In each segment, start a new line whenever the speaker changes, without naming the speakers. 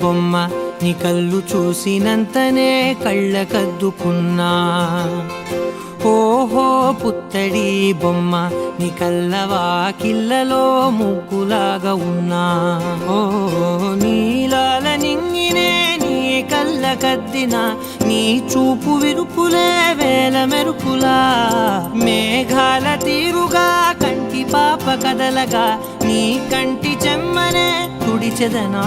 బొమ్మ నీ కళ్ళు చూసినంతనే కళ్ళకద్దుకున్నా. ఓహో పుత్తడి బొమ్మ నీ కళ్ళవాకిళ్ళలో ముగ్గులాగా ఉన్నా. ఓ నీలాల నింగినే నీ కళ్ళకద్దిన నీ చూపు విరుపులే వేల మెరుపులా. మేఘాల తీరుగా కంటి పాప కదలగా నీ కంటి చెమ్మనే తుడిచెదనా.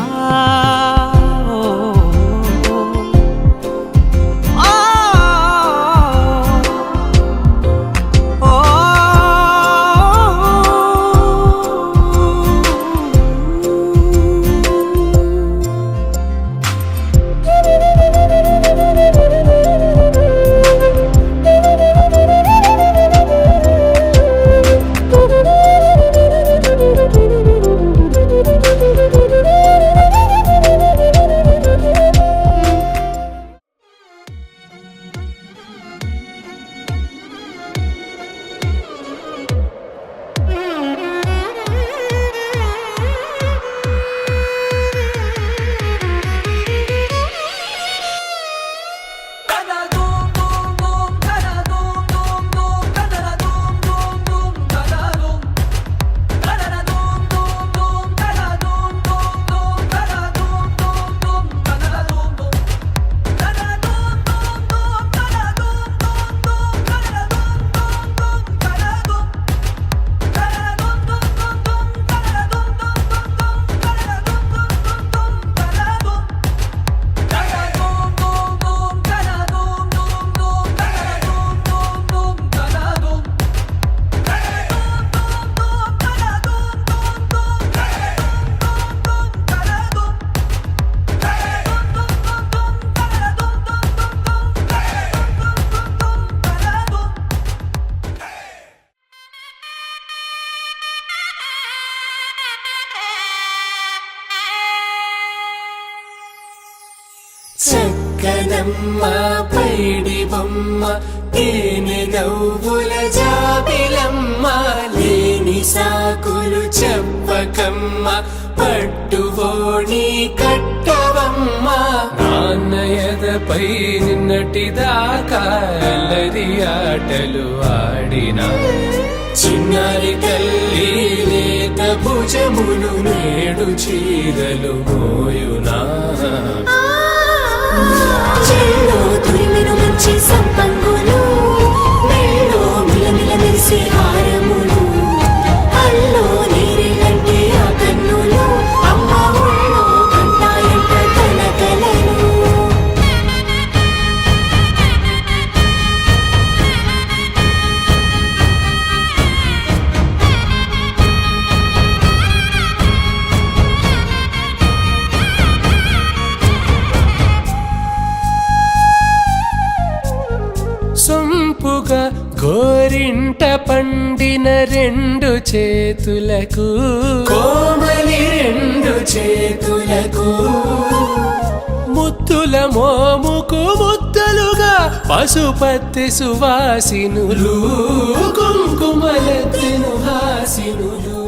చక్కనమ్మ పైడి బొమ్మ తేనె నవ్వుల జాబిలమ్మ. లేని సాకులు చెప్పకమ్మ పట్టువోణి కట్టవమ్మ. నాన్నయదపై నిన్నటిదాకా అల్లరి ఆటలు ఆడినా. చిన్నారి తల్లి లేత భుజములు నేడు చీరలు మోయునా. చెల్లో తురిమిను మంచి సంపంగులు మెల్లో మిలమిల మెరిసే హారములు. అల్లో నీరేలంటే ఆ కన్నులు అమ్మ ఒళ్ళో కంటాయంట తన కలలు.
సొంపుగా గోరింట పండిన రెండు చేతులకు
కోమలి రెండు చేతులకు
ముద్దుల మోముకు ముద్దలుగా పశుపతి సువాసినులు
కుంకుమలెత్తెను హాసినులు.